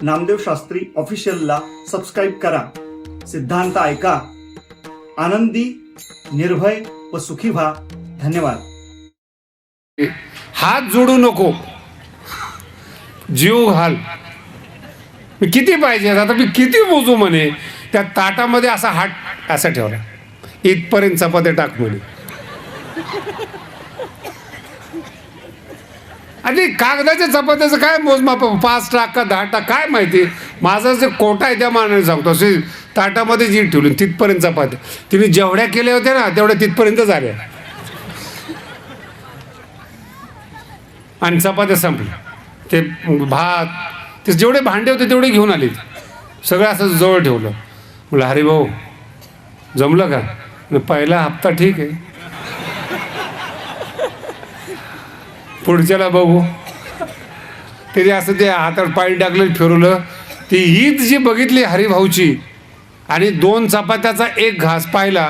Namdev Shastri ऑफिशियलला subscribe करा. सिद्धांत ऐका, आनंदी, निर्भय व सुखी व्हा. धन्यवाद. हात जोडू नको, जीव घाल. मी किती पाहिजे आता, मी किती मोजू म्हणे. त्या ताटामध्ये असा हात असा ठेवला, इथपर्यंत चपात्या टाक म्हणे. आणि कागदाच्या चपात्याचं काय मोजमाप, 5 टाक का 10 टाक काय माहिती. माझा जे कोटा आहे त्या मानाने सांगतो. असे ताटामध्ये जी ठेवली तिथपर्यंत चपात्या. तिने जेवढ्या केल्या होत्या ना तेवढ्या तिथपर्यंत झाल्या आणि चपात्या संपल्या. ते भात, ते जेवढे भांडे होते तेवढे घेऊन आले. सगळं असं जवळ ठेवलं. म्हटलं हरी भाऊ जमलं का. पहिला हप्ता ठीक आहे, पुढच्याला बघू. त्याने असं ते हातात पाणी टाकलं, फिरवलं. ती ईद जी बघितली हरिभाऊची आणि 2 चपात्याचा 1 घास पाहिला,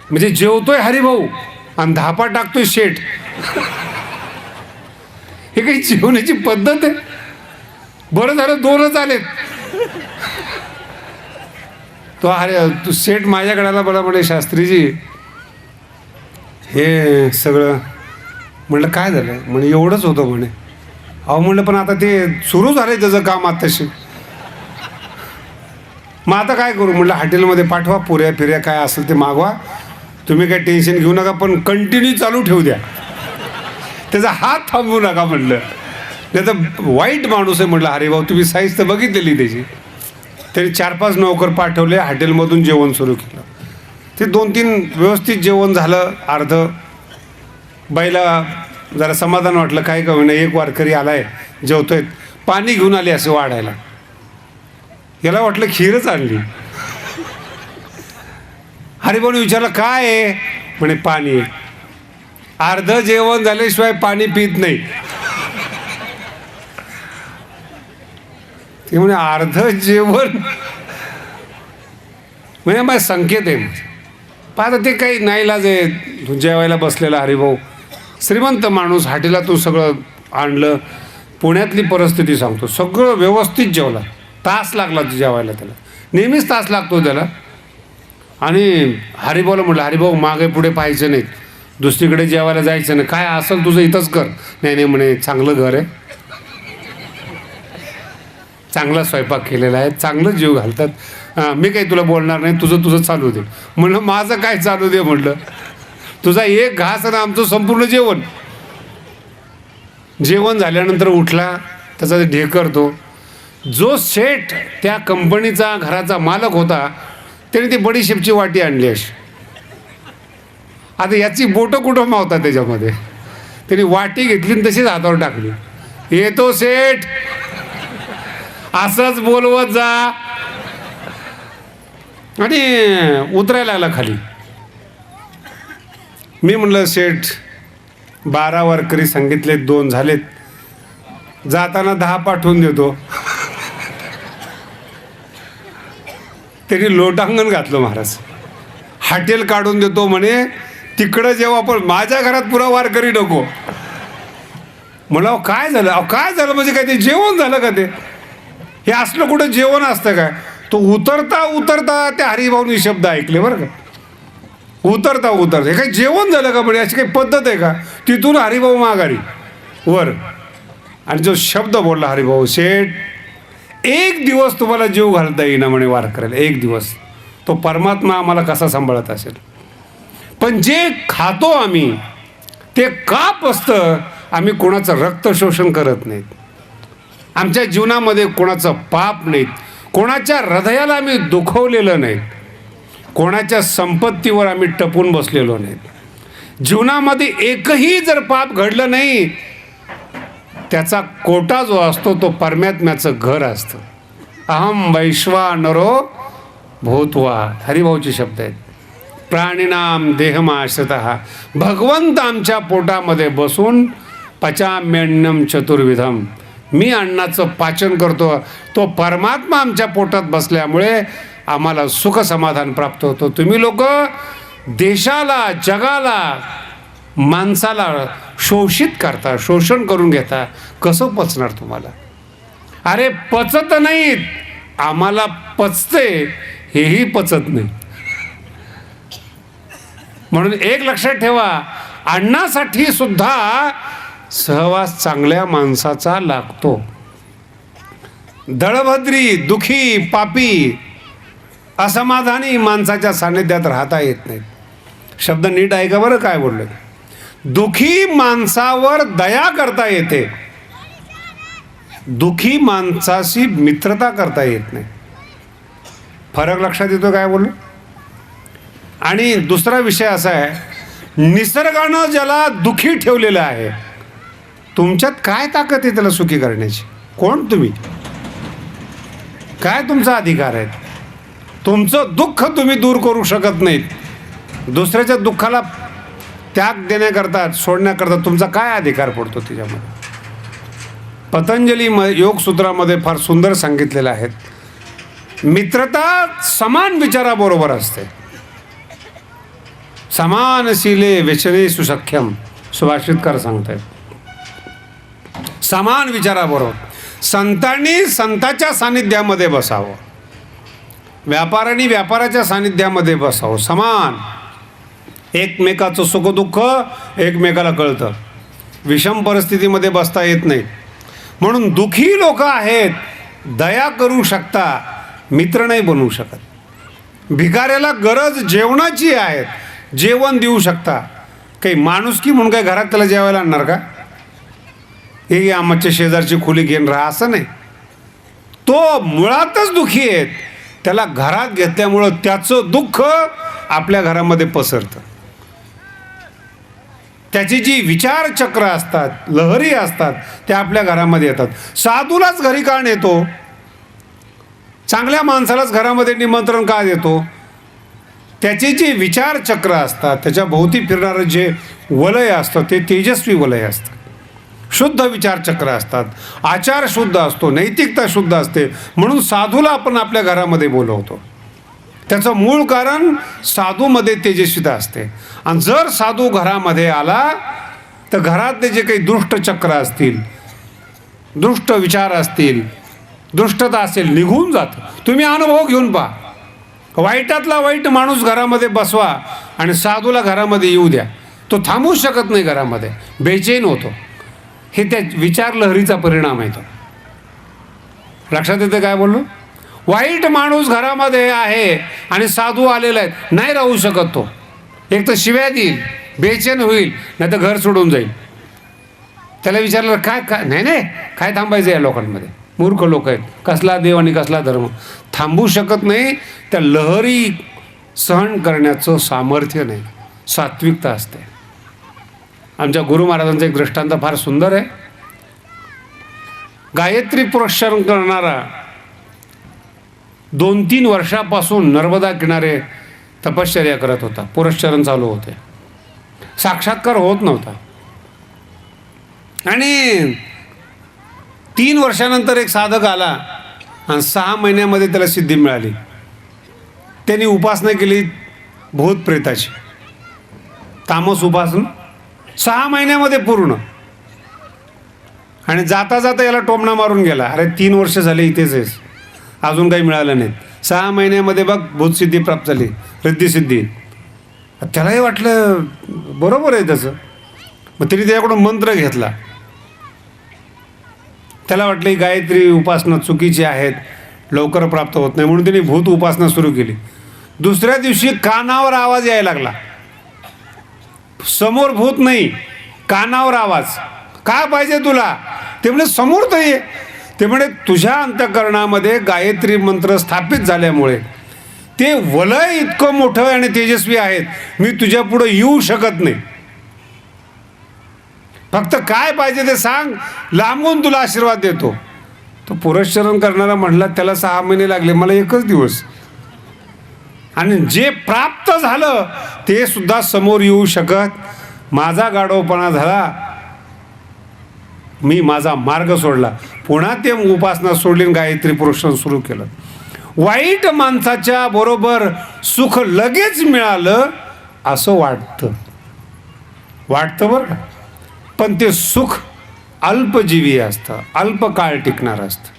म्हणजे जेवतोय हरिभाऊ आणि धापा टाकतोय शेठ. हे काही जेवण्याची पद्धत आहे. बरं झालं 2च आलेत. तू शेठ माझ्याकडे आला, मला म्हणे शास्त्रीजी हे सगळं. म्हणलं काय झालं. म्हणे एवढंच होतं म्हणे. अहो म्हणलं पण आता ते सुरू झालंय त्याचं काम आत्ताशी. मग आता काय करू. म्हटलं हॉटेलमध्ये पाठवा, पुऱ्या फिऱ्या काय असेल ते मागवा, तुम्ही काय टेन्शन घेऊ नका, पण कंटिन्यू चालू ठेवू द्या, त्याचा हात थांबवू नका. म्हटलं नाही तर वाईट माणूस आहे. म्हटलं अरे भाऊ तुम्ही साईज तर बघितलेली त्याची. तरी 4-5 नोकर पाठवले, हॉटेलमधून जेवण सुरू केलं. ते 2-3 व्यवस्थित जेवण झालं. अर्ध बाईला जरा समाधान वाटलं, काय का होईना एक वारकरी आलाय, जेवतोय. पाणी घेऊन आले असे वाढायला. याला वाटलं खीरच आणली. हरिभाऊने विचारलं काय आहे. म्हणे पाणी. अर्ध जेवण झाल्याशिवाय पाणी पित नाही. ते म्हणे अर्ध जेवण म्हणजे माझा संकेत आहे. पाहता ते काही नाईलाज आहे. जेवायला बसलेला हरिभाऊ श्रीमंत माणूस, हॉटेलातून सगळं आणलं. पुण्यातली परिस्थिती सांगतो, सगळं व्यवस्थित जेवला. तास लागला जेवायला त्याला, नेहमीच तास लागतो त्याला. आणि हरिभाऊला म्हटलं हरिभाऊ मागे पुढे पाहायचं नाही, दुसरीकडे जेवायला जायचं नाही, काय असेल तुझं इथंच कर. नाही नाही म्हणे चांगलं घर आहे, चांगला स्वयंपाक केलेला आहे, चांगलं जीव घालतात. मी काही तुला बोलणार नाही, तुझं चालू दे. म्हणलं माझं काय चालू दे. म्हटलं तुझा 1 घास आणि आमचं संपूर्ण जेवण. जेवण झाल्यानंतर उठला, त्याचा ढेकर तो जो शेठ त्या कंपनीचा घराचा मालक होता, त्याने ती बडीशेपची वाटी आणली अशी. आता याची बोटं कुठं मावतात त्याच्यामध्ये. त्याने वाटी घेतली आणि तशीच हातावर टाकली. येतो शेठ, असंच बोलवत जा. आणि उतरायला लागला खाली. मी म्हणलं शेठ 12 वारकरी सांगितले, 2 झालेत, जाताना 10 पाठवून देतो. त्यांनी लोटांगण घातलं महाराज. हॉटेल काढून देतो म्हणे, तिकडं जेव्हा पण माझ्या घरात पुरा वारकरी नको. म्हणलं अहो काय झालं. अहो काय झालं म्हणजे काय, ते जेवण झालं का. ते हे असलं कुठं जेवण असतं काय. तो उतरता उतरता त्या हरिभाऊनी शब्द ऐकले बरं का. उतरता हे काही जेवण झालं का म्हणजे, अशी काही पद्धत आहे का. तिथून हरिभाऊ माघारी वर. आणि जो शब्द बोलला हरिभाऊ, शेठ 1 दिवस तुम्हाला जीव घालता येईना म्हणे वारकऱ्याला. 1 दिवस. तो परमात्मा आम्हाला कसा सांभाळत असेल. पण जे खातो आम्ही ते का पचतं. आम्ही कोणाचं रक्त शोषण करत नाहीत, आमच्या जीवनामध्ये कोणाचं पाप नाहीत, कोणाच्या हृदयाला आम्ही दुखवलेलं नाही, कोणाच्या संपत्तीवर आम्ही टपून बसलेलो नाहीत. जीवनामध्ये एकही जर पाप घडलं नाही, त्याचा कोटा जो असतो तो परमात्म्याचं घर असतं. अहम वैश्वानरो भूत्वा, हरिभाऊचे शब्द आहेत. प्राणिनाम देहमाश्रितः, भगवंत आमच्या पोटामध्ये बसून पचाम्यन्नम चतुर्विधम, मी अन्नाचं पाचन करतो. तो परमात्मा आमच्या पोटात बसल्यामुळे आम्हाला सुख समाधान प्राप्त होतं. तुम्ही लोक देशाला, जगाला, माणसाला शोषित करता, शोषण करून घेता. कसं पचणार तुम्हाला. अरे पचत नाहीत, आम्हाला पचते हेही पचत नाही. म्हणून एक लक्षात ठेवा, अन्नासाठी सुद्धा सहवास चांगल्या माणसाचा लागतो. दळभद्री, दुखी, पापी, असमाधानी माणसाच्या सानिध्यात राहता येत नाही. शब्द नीट ऐका बरं काय बोलले. दुखी माणसावर दया करता येते, दुखी माणसाशी मित्रता करता येत नाही. फरक लक्षात येतो काय बोललो. आणि दुसरा विषय असा आहे, निसर्गानं ज्याला दुखी ठेवलेलं आहे, तुमच्यात काय ताकद आहे त्याला सुखी करण्याची? कोण तुम्ही? काय तुमचा अधिकार आहे? तुमचं दुःख तुम्ही दूर करू शकत नाहीत. दुसऱ्याच्या दुःखाला त्याग देण्याकरता, सोडण्याकरता तुमचा काय अधिकार पडतो त्याच्यामध्ये? पतंजली योगसूत्रामध्ये फार सुंदर सांगितलेलं आहे, मित्रता समान विचाराबरोबर असते. समानशीले व्यसने सुसख्यम, सुभाषितकार सांगतायत. समान विचाराबरोबर. संतांनी संताच्या सानिध्यामध्ये बसावं, व्यापाऱ्यांनी व्यापाराच्या सानिध्यामध्ये बसावं. समान, एकमेकाचं सुखदुःख एकमेकाला कळतं. विषम परिस्थितीमध्ये बसता येत नाही. म्हणून दुःखी लोक आहेत, दया करू शकता, मित्र नाही बनवू शकत. भिकाऱ्याला गरज जेवणाची आहे, जेवण देऊ शकता. काही माणुसकी म्हणून काही घरात त्याला जेवायला आणणार का? हे आमच्या शेजारची खोली घेऊन राहा असं नाही. तो मुळातच दुःखी आहे, त्याला घरात घेतल्यामुळं त्याचं दुःख आपल्या घरामध्ये पसरतं. त्याची जी विचारचक्र असतात, लहरी असतात, त्या आपल्या घरामध्ये येतात. साधूलाच घरी का नेतो? चांगल्या माणसालाच घरामध्ये निमंत्रण का देतो? त्याचे जे विचारचक्र असतात, त्याच्या भोवती फिरणारं जे वलय असतं ते तेजस्वी वलय असतं. शुद्ध विचारचक्र असतात, आचार शुद्ध असतो, नैतिकता शुद्ध असते. म्हणून साधूला आपण आपल्या घरामध्ये बोलवतो. त्याचं मूळ कारण साधूमध्ये तेजस्विता असते. आणि जर साधू घरामध्ये आला तर घरातले जे काही दुष्ट चक्र असतील, दुष्ट विचार असतील, दुष्टता असेल, निघून जातं. तुम्ही अनुभव घेऊन पहा. वाईटातला वाईट माणूस घरामध्ये बसवा आणि साधूला घरामध्ये येऊ द्या, तो थांबूच शकत नाही, घरामध्ये बेचैन होतो. हे त्या विचार लहरीचा परिणाम आहे. तो लक्षात येतं काय बोललो. वाईट माणूस घरामध्ये आहे आणि साधू आलेला आहे, नाही राहू शकत. तो एक तर शिव्या देईल, बेचैन होईल, नाही तर घर सोडून जाईल. त्याला विचारलं काय काय, नाही नाही काय थांबायचं या लोकांमध्ये, मूर्ख लोक आहेत, कसला देव आणि कसला धर्म. थांबू शकत नाही. त्या लहरी सहन करण्याचं सामर्थ्य नाही, सात्विकता असते. आमच्या गुरु महाराजांचा एक दृष्टांत फार सुंदर आहे. गायत्री पुरस्चरण करणारा 2-3 वर्षापासून नर्मदा किनारे तपश्चर्या करत होता. पुरस्चरण चालू होते, साक्षात्कार होत नव्हता. आणि 3 वर्षानंतर एक साधक आला आणि 6 महिन्यामध्ये त्याला सिद्धी मिळाली. त्यांनी उपासना केली भूत प्रेताची, तामस उपासना 6 महिन्यामध्ये पूर्ण. आणि जाता जाता याला टोमणा मारून गेला, अरे 3 वर्ष झाले इथेच आहेस, अजून काही मिळालं नाही. 6 महिन्यामध्ये बघ भूतसिद्धी प्राप्त झाली, रिद्धिसिद्धी. त्यालाही वाटलं बरोबर आहे त्याचं. मग त्यांनी त्याच्याकडून मंत्र घेतला. त्याला वाटलं ही गायत्री उपासना चुकीची आहेत, लवकर प्राप्त होत नाही, म्हणून त्यांनी भूत उपासना सुरू केली. दुसऱ्या दिवशी कानावर आवाज यायला लागला. समोर भूत नाही, कानावर आवाज. काय पाहिजे तुला? ते म्हणजे समोर तर ये. ते म्हणे तुझ्या अंतःकरणामध्ये गायत्री मंत्र स्थापित झाल्यामुळे ते वलय इतकं मोठं आणि तेजस्वी आहेत, मी तुझ्या पुढे येऊ शकत नाही. फक्त काय पाहिजे ते सांग, लांबून तुला आशीर्वाद देतो. तो पुरस्चरण करणारा म्हणला त्याला 6 महिने लागले, मला 1च दिवस. आणि जे प्राप्त झालं ते सुद्धा समोर येऊ शकत. माझा गाढवपणा झाला, मी माझा मार्ग सोडला. पुन्हा ते उपासना सोडली, गायत्री पुरस्चरण सुरू केलं. वाईट माणसाच्या बरोबर सुख लगेच मिळालं असं वाटतं बरं का. पण ते सुख अल्पजीवी असतं, अल्पकाळ टिकणार असतं.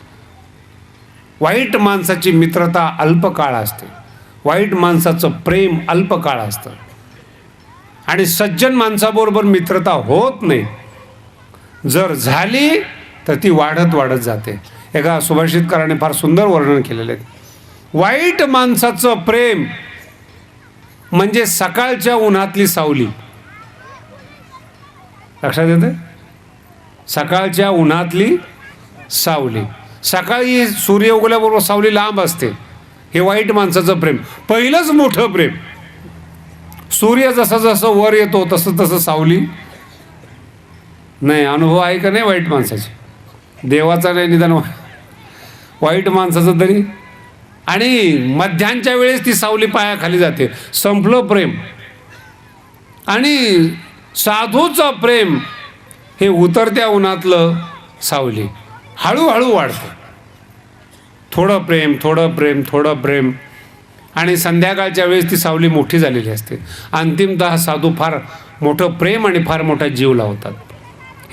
वाईट माणसाची मित्रता अल्पकाळ असते, वाईट माणसाचं प्रेम अल्पकाळ असतं आणि सज्जन माणसाबरोबर मित्रता होत नाही. जर झाली तर ती वाढत वाढत जाते. एका सुभाषितकाराने फार सुंदर वर्णन केलेलं आहे. वाईट माणसाचं प्रेम म्हणजे सकाळच्या उन्हातली सावली. लक्षात येतं? सकाळच्या उन्हातली सावली. सकाळी सूर्य उगवल्याबरोबर सावली लांब असते. हे वाईट माणसाचं प्रेम. पहिलंच मोठं प्रेम. सूर्य जसं जसं वर येतो तसं तसं सावली नाही. अनुभव आहे का नाही वाईट माणसाचे? देवाचा नाही, निदान वाईट माणसाचं तरी. आणि मध्याच्या वेळेस ती सावली पायाखाली जाते. संपलं प्रेम. आणि साधूचं प्रेम हे उतरत्या उन्हातलं सावली, हळूहळू वाढतं. थोडं प्रेम, थोडं प्रेम, थोडं प्रेम, आणि संध्याकाळच्या वेळेस ती सावली मोठी झालेली असते. अंतिमतः साधू फार मोठं प्रेम आणि फार मोठा जीव लावतात.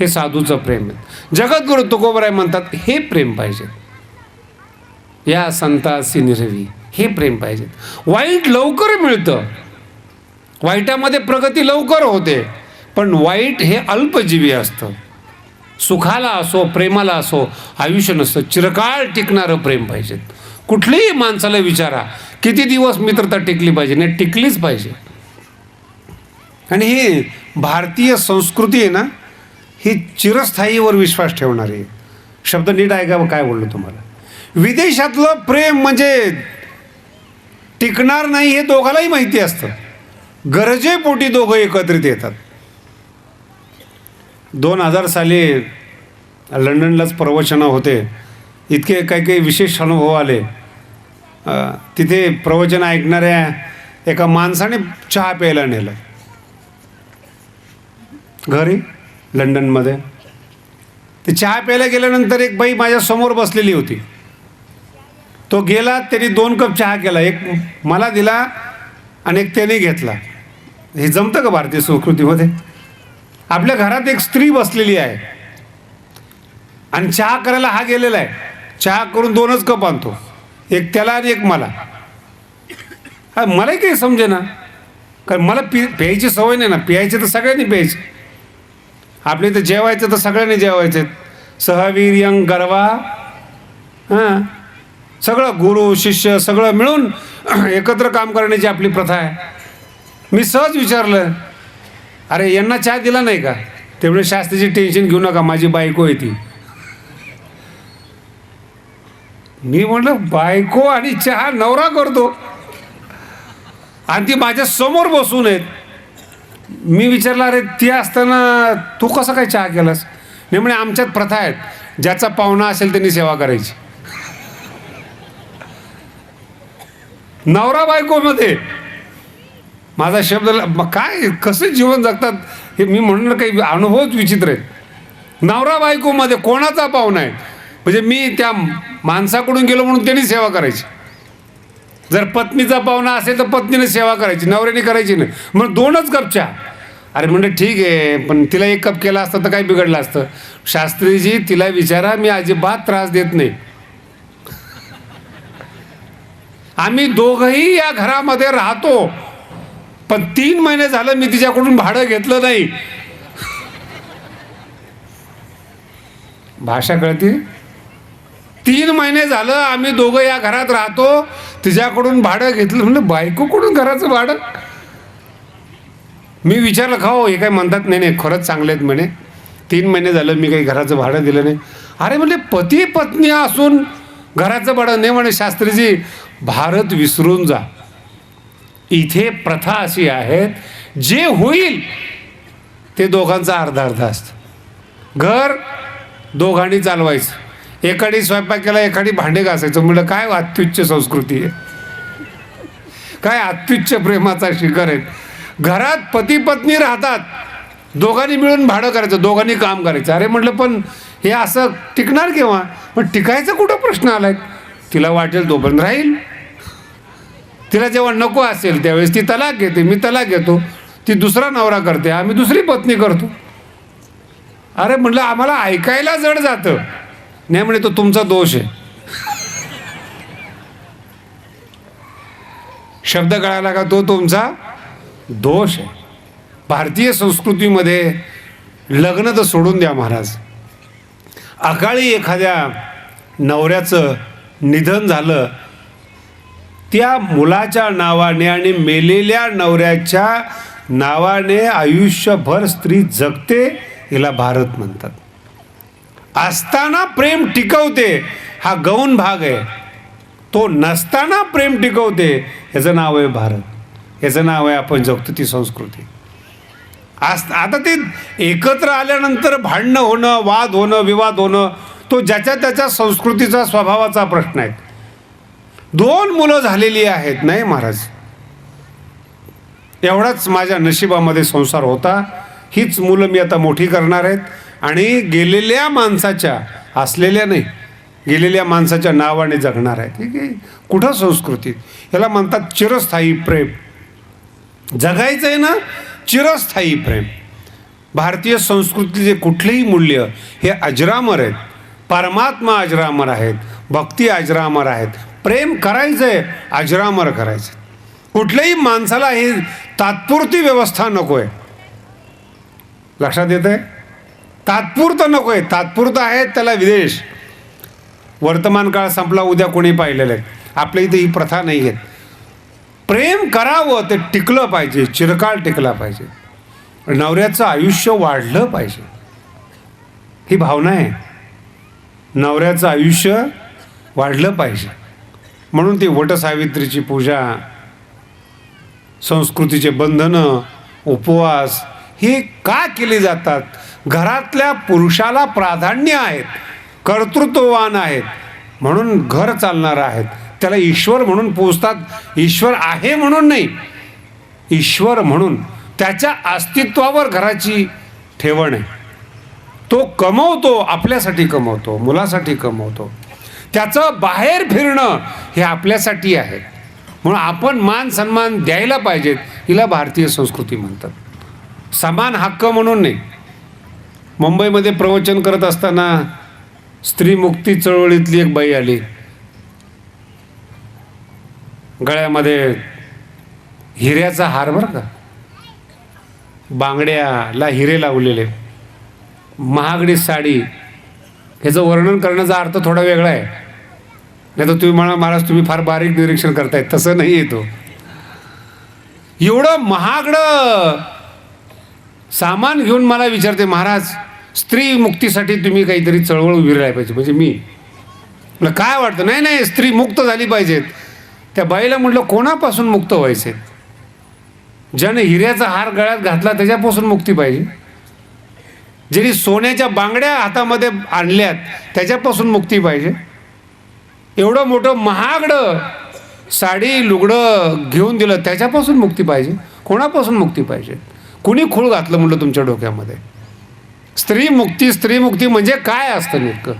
हे साधूचं प्रेम आहे. जगद्गुरु तुकोबराय म्हणतात हे प्रेम पाहिजे. या संतासी निरवी हे प्रेम पाहिजे. वाईट लवकर मिळतं, वाईटामध्ये प्रगती लवकर होते, पण वाईट हे अल्पजीवी असतं. सुखाला असो, प्रेमाला असो आयुष्य नसतं. चिरकाळ टिकणारं प्रेम पाहिजे. कुठल्याही माणसाला विचारा किती दिवस मित्रता टिकली पाहिजे, नाही टिकलीच पाहिजे. आणि ही भारतीय संस्कृती आहे ना, ही चिरस्थायीवर विश्वास ठेवणारी. शब्द नीट ऐका काय बोललो तुम्हाला. विदेशातलं प्रेम म्हणजे टिकणार नाही हे दोघालाही माहिती असतं. गरजेपोटी दोघं एकत्रित येतात. 2000 साली लंडनलाच प्रवचनं होते. इतके काही काही विशेष अनुभव आले. तिथे प्रवचन ऐकणाऱ्या एका माणसाने चहा प्यायला नेलं घरी लंडनमध्ये. ते चहा प्यायला गेल्यानंतर एक बाई माझ्या समोर बसलेली होती. तो गेला, त्यांनी 2 कप चहा केला. एक मला दिला आणि एक त्याने घेतला. हे जमतं का भारतीय संस्कृतीमध्ये? आपल्या घरात एक स्त्री बसलेली आहे आणि चहा करायला हा गेलेला आहे. चहा करून 2च कप आणतो, एक त्याला आणि एक मला. हा मलाही काही समजे ना, कारण मला प्यायची सवय नाही ना. प्यायचे तर सगळ्यांनी प्यायचे. आपल्या इथं जेवायचं तर सगळ्यांनी जेवायचे. सहवीर्यं गर्वा. हां, सगळं गुरु शिष्य सगळं मिळून एकत्र काम करण्याची आपली प्रथा आहे. मी सहज विचारलं, अरे यांना चहा दिला नाही का? तेवढे शास्त्रीची टेन्शन घेऊ नका, माझी बायको आहे ती. मी म्हटलं बायको आणि चहा नवरा करतो आणि ती माझ्या समोर बसून आहेत. मी विचारलं, अरे ती असताना तू कसा काय चहा केलास? नाही म्हणे आमच्यात प्रथा आहेत, ज्याचा पाहुणा असेल त्यांनी सेवा करायची. नवरा बायकोमध्ये माझा शब्द काय कसं जीवन जगतात हे मी म्हणून काही अनुभवच विचित्र आहे. नवरा बायकोमध्ये कोणाचा पाहुणा आहे म्हणजे मी त्या माणसाकडून गेलो म्हणून त्यांनी सेवा करायची. जर पत्नीचा पाहुणा असेल तर पत्नीने सेवा करायची, नवऱ्याने करायची नाही. मग 2च कप चहा. अरे म्हणलं ठीक आहे, पण तिला 1 कप केला असतं तर काय बिघडलं असतं? शास्त्रीजी तिला विचारा, मी अजिबात त्रास देत नाही. आम्ही दोघंही या घरामध्ये राहतो, पण 3 महिने झालं मी तिच्याकडून भाडं घेतलं नाही. भाषा कळते? 3 महिने झालं आम्ही दोघं या घरात राहतो, तिच्याकडून भाडं घेतलं. म्हणलं बायकोकडून घराचं भाडं? मी विचारलं खाओ हे काय म्हणतात? नाही नाही खरंच चांगले आहेत म्हणे, 3 महिने झालं मी काही घराचं भाडं दिलं नाही. अरे म्हणले पती पत्नी असून घराचं भाडं नाही? म्हणे शास्त्रीजी भारत विसरून जा. इथे प्रथा अशी आहेत, जे होईल ते दोघांचा अर्धा अर्धा असतं. घर दोघांनी चालवायचं. एकाडी स्वयंपाक केला, एकाडी भांडे घासायचं. म्हणलं काय अत्युच्च संस्कृती आहे, काय अत्युच्च प्रेमाचा शिखर आहे. घरात पती पत्नी राहतात, दोघांनी मिळून भाडं करायचं, दोघांनी काम करायचं. अरे म्हटलं पण हे असं टिकणार केव्हा? पण टिकायचा कुठं प्रश्न आलाय? तिला वाटेल तोपर्यंत राहील. तिला जेव्हा नको असेल त्यावेळेस ती तलाक घेते, मी तलाक घेतो. ती दुसरा नवरा करते, आम्ही दुसरी पत्नी करतो. अरे म्हटलं आम्हाला ऐकायला जड जातं. नाही म्हणे तो तुमचा दोष आहे. शब्द कळाला का? तो तुमचा दोष आहे. भारतीय संस्कृतीमध्ये लग्न तर सोडून द्या महाराज, अकाळी एखाद्या नवऱ्याचं निधन झालं, त्या मुलाच्या नावाने आणि मेलेल्या नवऱ्याच्या नावाने आयुष्यभर स्त्री जगते, हिला भारत म्हणतात. असताना प्रेम टिकवते हा गौण भाग आहे, तो नसताना प्रेम टिकवते ह्याचं नाव आहे भारत, ह्याचं नाव आहे आपण जगतो ती संस्कृती. आता ते एकत्र आल्यानंतर भांडणं होणं, वाद होणं, विवाद होणं, तो ज्याच्या त्याच्या संस्कृतीचा स्वभावाचा प्रश्न आहे. 2 मुलं झालेली आहेत, नाही महाराज, एवढाच माझ्या नशिबामध्ये संसार होता, हीच मुलं मी आता मोठी करणार आहेत आणि गेलेल्या माणसाच्या, असलेल्या नाही, गेलेल्या माणसाच्या नावाने जगणार आहेत. ठीक आहे, कुठं संस्कृतीत याला म्हणतात चिरस्थायी प्रेम. जगायचं आहे ना, चिरस्थायी प्रेम. भारतीय संस्कृतीचे कुठलेही मूल्य हे अजरामर आहेत. परमात्मा अजरामर आहेत, भक्ती अजरामर आहेत. प्रेम करायचंय, अजरामर करायचं. कुठल्याही माणसाला ही तात्पुरती व्यवस्था नको आहे. लक्षात येत आहे? तात्पुरतं नको आहे. तात्पुरतं आहे त्याला विदेश. वर्तमान काळ संपला, उद्या कोणी पाहिलेलं आहे. आपल्या इथे ही प्रथा नाही आहे. प्रेम करावं, ते टिकलं पाहिजे, चिरकाळ टिकला पाहिजे. नवऱ्याचं आयुष्य वाढलं पाहिजे, ही भावना आहे. नवऱ्याचं आयुष्य वाढलं पाहिजे म्हणून ती वटसावित्रीची पूजा, संस्कृतीचे बंधनं, उपवास हे का केली जातात? घरातल्या पुरुषाला प्राधान्य आहेत, कर्तृत्ववान आहेत, म्हणून घर चालणार आहेत, त्याला ईश्वर म्हणून पोचतात. ईश्वर आहे म्हणून नाही, ईश्वर म्हणून त्याच्या अस्तित्वावर घराची ठेवण आहे. तो कमवतो, आपल्यासाठी कमवतो, मुलासाठी कमवतो. त्याचं बाहेर फिरणं हे आपल्यासाठी आहे, म्हणून आपण मान सन्मान द्यायला पाहिजेत. हिला भारतीय संस्कृती म्हणतात. समान हक्क म्हणून नाही. मुंबईमध्ये प्रवचन करत असताना स्त्री मुक्ती चळवळीतली एक बाई आली, गळ्यामध्ये हिऱ्याचा हार, बरं का, बांगड्याला हिरे लावलेले, महागडी साडी. ह्याचं वर्णन करण्याचा अर्थ थोडा वेगळा आहे. नाही तर तुम्ही म्हणा महाराज तुम्ही फार बारीक निरीक्षण करताय, तसं नाही येतो. एवढं महागडं सामान घेऊन मला विचारते, महाराज स्त्री मुक्तीसाठी तुम्ही काहीतरी चळवळ उभी राहायला पाहिजे. म्हणजे मी म्हटलं काय वाटतं? नाही नाही, स्त्री मुक्त झाली पाहिजेत. त्या बाईला म्हटलं कोणापासून मुक्त व्हायचे? ज्याने हिऱ्याचा हार गळ्यात घातला त्याच्यापासून मुक्ती पाहिजे. ज्यांनी सोन्याच्या बांगड्या हातामध्ये आणल्यात त्याच्यापासून मुक्ती पाहिजे. एवढं मोठं महागडं साडी लुगडं घेऊन दिलं त्याच्यापासून मुक्ती पाहिजे. कोणापासून मुक्ती पाहिजे? कुणी खूळ घातलं म्हटलं तुमच्या डोक्यामध्ये? स्त्री मुक्ती म्हणजे काय असतं नेमकं?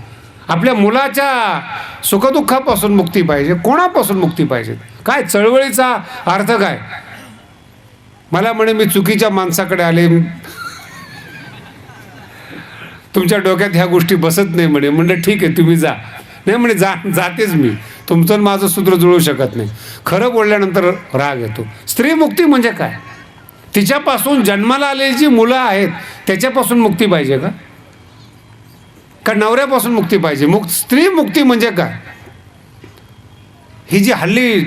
आपल्या मुलाच्या सुखदुःखापासून मुक्ती पाहिजे. कोणापासून मुक्ती पाहिजे? काय चळवळीचा अर्थ काय? मला म्हणे मी चुकीच्या माणसाकडे आले, तुमच्या डोक्यात ह्या गोष्टी बसत नाही म्हणे. म्हणलं ठीक आहे तुम्ही जा. नाही म्हणे जातेच मी, तुमचं माझं सूत्र जुळू शकत नाही. खरं बोलल्यानंतर राग येतो. स्त्री मुक्ती म्हणजे काय? तिच्यापासून जन्माला आलेली जी मुलं आहेत त्याच्यापासून मुक्ती पाहिजे का? का नवऱ्यापासून मुक्ती पाहिजे? स्त्री मुक्ती म्हणजे काय? ही जी हल्ली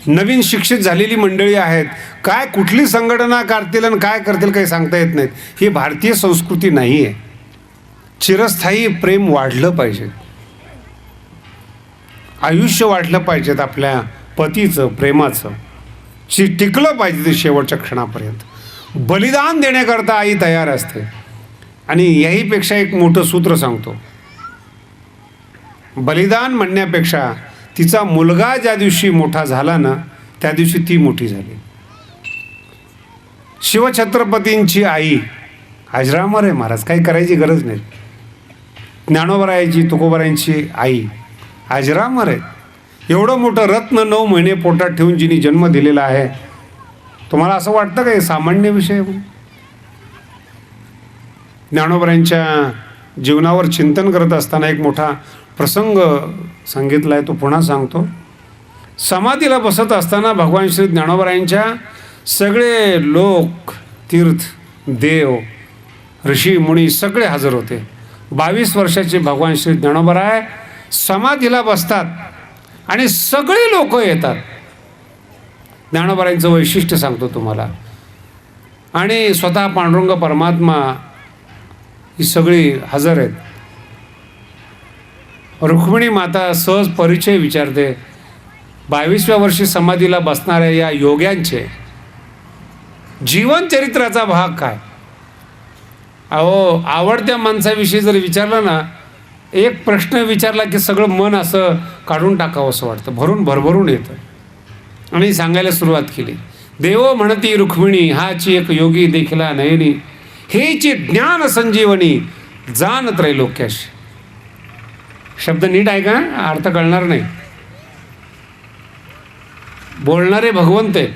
नवीन शिक्षित झालेली मंडळी आहेत, काय कुठली संघटना करतील आणि काय करतील काही सांगता येत नाहीत. ही भारतीय संस्कृती नाही आहे. चिरस्थायी प्रेम वाढलं पाहिजे, आयुष्य वाढलं पाहिजेत आपल्या पतीचं, प्रेमाचं टिकलं पाहिजे ते शेवटच्या क्षणापर्यंत. बलिदान देण्याकरता आई तयार असते. आणि याहीपेक्षा एक मोठं सूत्र सांगतो. बलिदान म्हणण्यापेक्षा तिचा मुलगा ज्या दिवशी मोठा झाला ना त्या दिवशी ती मोठी झाली. शिवछत्रपतींची आई अजरामर आहे महाराज, काही करायची गरज नाही. ज्ञानोबरायांची, तुकोबरायांची आई अजरामर आहे. एवढं मोठं रत्न 9 महिने पोटात ठेवून जिने जन्म दिलेला आहे. तुम्हाला असं वाटतं का हे सामान्य विषय? ज्ञानोबरायांच्या जीवनावर चिंतन करत असताना एक मोठा प्रसंग सांगितला आहे, तो पुन्हा सांगतो. समाधीला बसत असताना भगवान श्री ज्ञानोबरायांच्या सगळे लोक, तीर्थ, देव, ऋषी मुनी सगळे हजर होते. 22 वर्षाचे भगवान श्री ज्ञानोबराय समाधीला बसतात आणि सगळे लोक येतात. ज्ञानोबरायांचं वैशिष्ट्य सांगतो तुम्हाला. आणि स्वतः पांडुरंग परमात्मा ही सगळी हजर आहेत. रुक्मिणी माता सहज परिचय विचारते. 22व्या वर्षी समाधीला बसणाऱ्या या योग्यांचे जीवनचरित्राचा भाग काय? अहो, आवडत्या माणसाविषयी जर विचारलं ना, एक प्रश्न विचारला की सगळं मन असं काढून टाकावं असं वाटतं, भरभरून येतं. आणि सांगायला सुरुवात केली. देवो म्हणती रुक्मिणी, हाची एक योगी देखिला नयनी, हेची ज्ञान संजीवनी, जान त्रैलोक्याशी. शब्द नीट आहे का? अर्थ कळणार नाही. बोलणारे भगवंत आहे,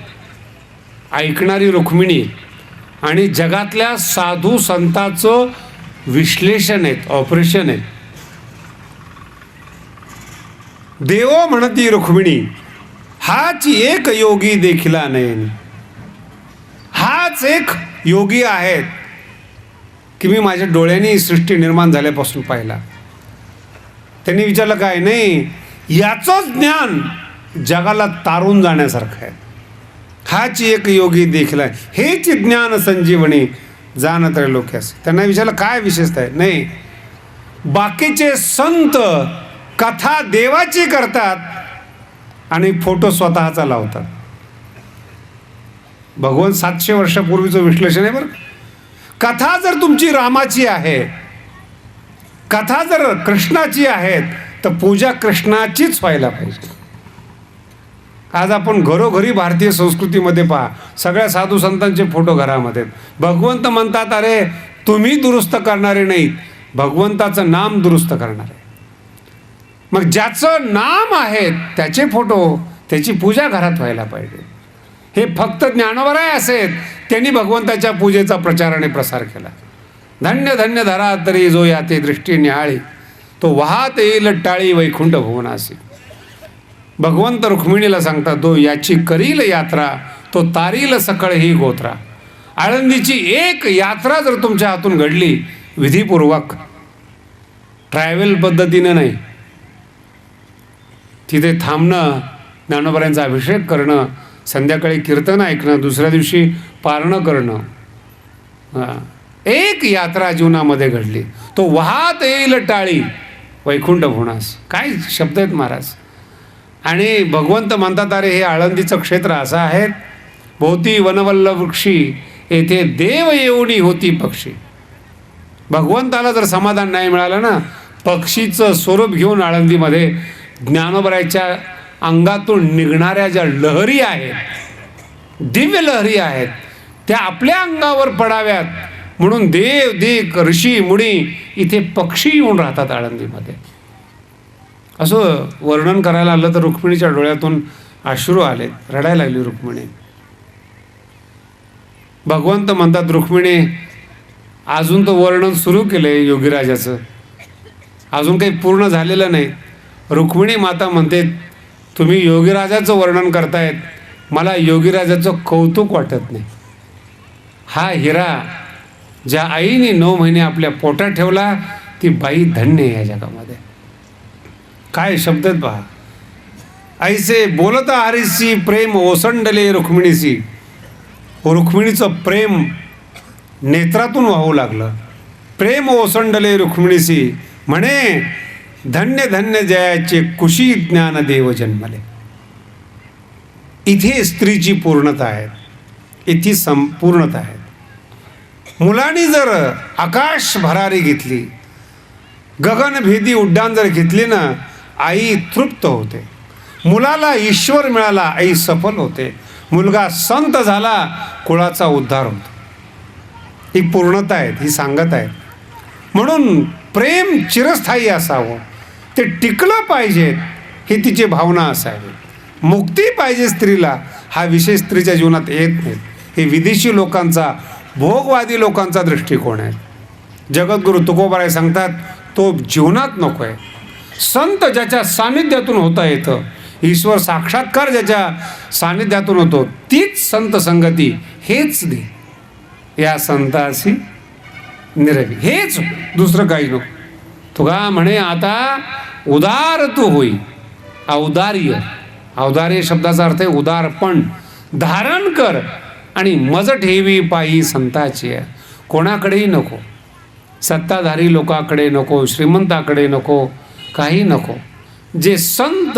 ऐकणारी रुक्मिणी, आणि जगातल्या साधू संतांचं विश्लेषण आहेत, ऑपरेशन आहे. देवो म्हणती रुक्मिणी, हाच एक योगी देखिला नयनी. हाच एक योगी आहेत की मी माझ्या डोळ्यांनी सृष्टी निर्माण झाल्यापासून पाहिला. त्यांनी विचारलं काय? नाही, याचंच ज्ञान जगाला तारून जाण्यासारखं आहे. हाच एक योगी देखिला, हेच ज्ञान संजीवनी, जान त्रैलोक्यास. त्यांना विचारलं काय विशेषता आहे? नाही, बाकीचे संत कथा देवाची करतात आणि फोटो स्वतःचा लावतात. भगवान 700 वर्षापूर्वीचं विश्लेषण आहे बरं. कथा जर तुमची रामाची आहे, कथा जर कृष्णाची आहेत, तर पूजा कृष्णाचीच व्हायला पाहिजे. आज आपण घरोघरी भारतीय संस्कृतीमध्ये पहा, सगळ्या साधू संतांचे फोटो घरामध्ये. भगवंत म्हणतात, अरे तुम्ही दुरुस्त करणारे नाहीत, भगवंताचं नाम दुरुस्त करणारे. मग ज्याचं नाम आहे त्याचे फोटो, त्याची पूजा घरात व्हायला पाहिजे. हे फक्त ज्ञानोबराय असेल, त्यांनी भगवंताच्या पूजेचा प्रचार आणि प्रसार केला. धन्य धन्य धरा तरी जो याते दृष्टी निहाळी, तो वाहत येईल टाळी वैकुंठ भुवनासी. भगवंत रुक्मिणीला सांगतात, तो याची करील यात्रा, तो तारील सकळ ही गोत्रा. आळंदीची एक यात्रा जर तुमच्या हातून घडली, विधीपूर्वक, ट्रॅव्हल पद्धतीनं नाही, तिथे थांबणं, ज्ञानोबरायांचा अभिषेक करणं, संध्याकाळी कीर्तन ऐकणं, दुसऱ्या दिवशी पारणं करणं, एक यात्रा जीवनामध्ये घडली, तो वाहत येईल टाळी वैकुंठ भुवनास. काय शब्द आहेत महाराज. आणि भगवंत म्हणतात, अरे हे आळंदीचं क्षेत्र असं आहे, भोवती वनवल्लभ वृक्षी, येथे देव येऊनी होती पक्षी. भगवंताला जर समाधान नाही मिळालं ना, पक्षीचं स्वरूप घेऊन आळंदीमध्ये ज्ञानोबरायच्या अंगातून निघणाऱ्या ज्या लहरी आहेत, दिव्य लहरी आहेत, त्या आपल्या अंगावर पडाव्यात म्हणून देव, देव, ऋषी, मुनी इथे पक्षी येऊन राहतात आळंदीमध्ये. असं वर्णन करायला आलं तर रुक्मिणीच्या डोळ्यातून अश्रू आले, रडायला लागली रुक्मिणी. भगवंत म्हणतात, रुक्मिणी अजून तो वर्णन सुरू केलंय योगीराजाचं, अजून काही पूर्ण झालेलं नाही. रुक्मिणी माता म्हणते, तुम्ही योगीराजाचं वर्णन करतायत, मला योगीराजाचं कौतुक वाटत नाही. हा हिरा ज्या आईने 9 महिने आपल्या पोटात ठेवला, ती बाई धन्य आहे या जगामध्ये. काय शब्द आहेत पहा. ऐसे बोलता हरीशी प्रेम ओसंडले रुक्मिणीशी. रुक्मिणीचं प्रेम नेत्रातून वाहू लागलं. प्रेम ओसंडले रुक्मिणीशी, म्हणे धन्य धन्य जयाचे कुशी ज्ञान देव जन्मले. इथे स्त्रीची पूर्णता आहे, इथे संपूर्णता आहे. मुलांनी जर आकाश भरारी घेतली, गगनभेदी उड्डाण जर घेतली ना, आई तृप्त होते. मुलाला ईश्वर मिळाला, आई सफल होते. मुलगा संत झाला, कुळाचा उद्धार होतो. ही पूर्णता आहे, ही सांगत आहे. म्हणून प्रेम चिरस्थायी असावं, ते टिकलं पाहिजे, ही तिची भावना असावी. मुक्ती पाहिजे स्त्रीला, हा विषय स्त्रीच्या जीवनात येत नाही. हे विदेशी लोकांचा, भोगवादी लोकांचा दृष्टिकोन आहे. जगद्गुरु तुकोबाराय सांगतात, तो जीवनात नको आहे. संत ज्याच्या सानिध्यातून होता येतं, ईश्वर साक्षात्कार ज्याच्या सानिध्यातून होतो तीच संत संगती, हेच दे या संतासी निरवी, हेच दुसरं काही नको. तुका म्हणे आता उदार तू होई. औदार्य, औदार्य शब्दाचा अर्थ आहे उदारपण. धारण कर आणि मज ठेवी पायी संताची. कोणाकडेही नको, सत्ताधारी लोकांकडे नको, श्रीमंताकडे नको, काही नको. जे संत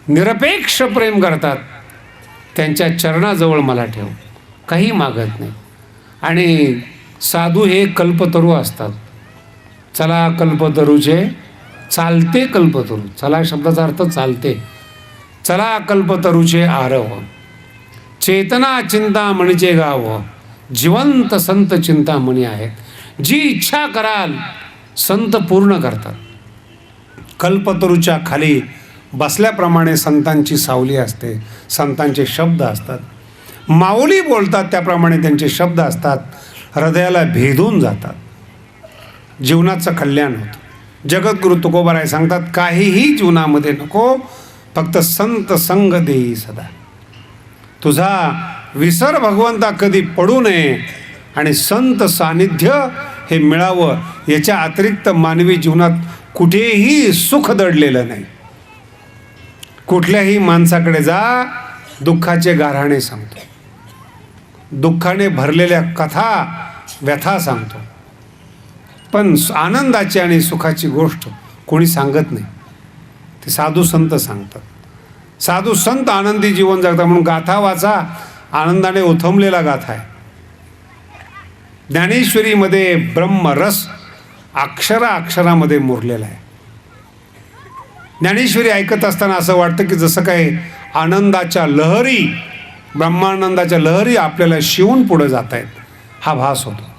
निरपेक्ष प्रेम करतात त्यांच्या चरणाजवळ मला ठेव, काही मागत नाही. आणि साधू हे कल्पतरू असतात. चला कल्पतरूचे चालते कल्पतरू, चला शब्दाचा अर्थ चालते. चला कल्पतरूचे आरव, चेतना चिंतामणीचे गाव, जिवंत संत चिंतामणी आहेत. जी इच्छा कराल संत पूर्ण करतात. कल्पतरूच्या खाली बसल्याप्रमाणे संतांची सावली असते, संतांचे शब्द असतात. माऊली बोलतात त्याप्रमाणे त्यांचे शब्द असतात, हृदयाला भेदून जातात, जीवनाचं कल्याण होतं. जगद्गुरु तुकोबाराय सांगतात, काहीही जीवनामध्ये नको, फक्त संत संग देई सदा. तुझा विसर भगवंता कधी पडू नये आणि संत सानिध्य हे मिळावं. याच्या अतिरिक्त मानवी जीवनात कुठेही सुख दडलेलं नाही. कुठल्याही माणसाकडे जा, दुःखाचे गाऱ्हाणे सांगतो, दुःखाने भरलेल्या कथा व्यथा सांगतो, पण आनंदाची आणि सुखाची गोष्ट कोणी सांगत नाही. ते साधू संत सांगतात. साधू संत आनंदी जीवन जगतात. म्हणून गाथा वाचा, आनंदाने उथमलेला गाथा आहे. ज्ञानेश्वरीमध्ये ब्रह्मरस अक्षरामध्ये मुरलेला आहे. ज्ञानेश्वरी ऐकत असताना असं वाटतं की जसं काही आनंदाच्या लहरी, ब्रह्मानंदाच्या लहरी आपल्याला शिवून पुढे जात आहेत, हा भास होतो.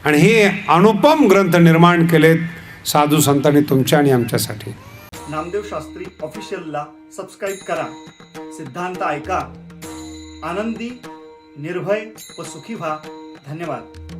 आणि हे अनुपम ग्रंथ निर्माण केलेत साधू संतांनी तुमच्या आणि आमच्यासाठी. नामदेव शास्त्री ऑफिशियलला सबस्क्राईब करा. सिद्धांत ऐका. आनंदी, निर्भय व सुखी व्हा. धन्यवाद.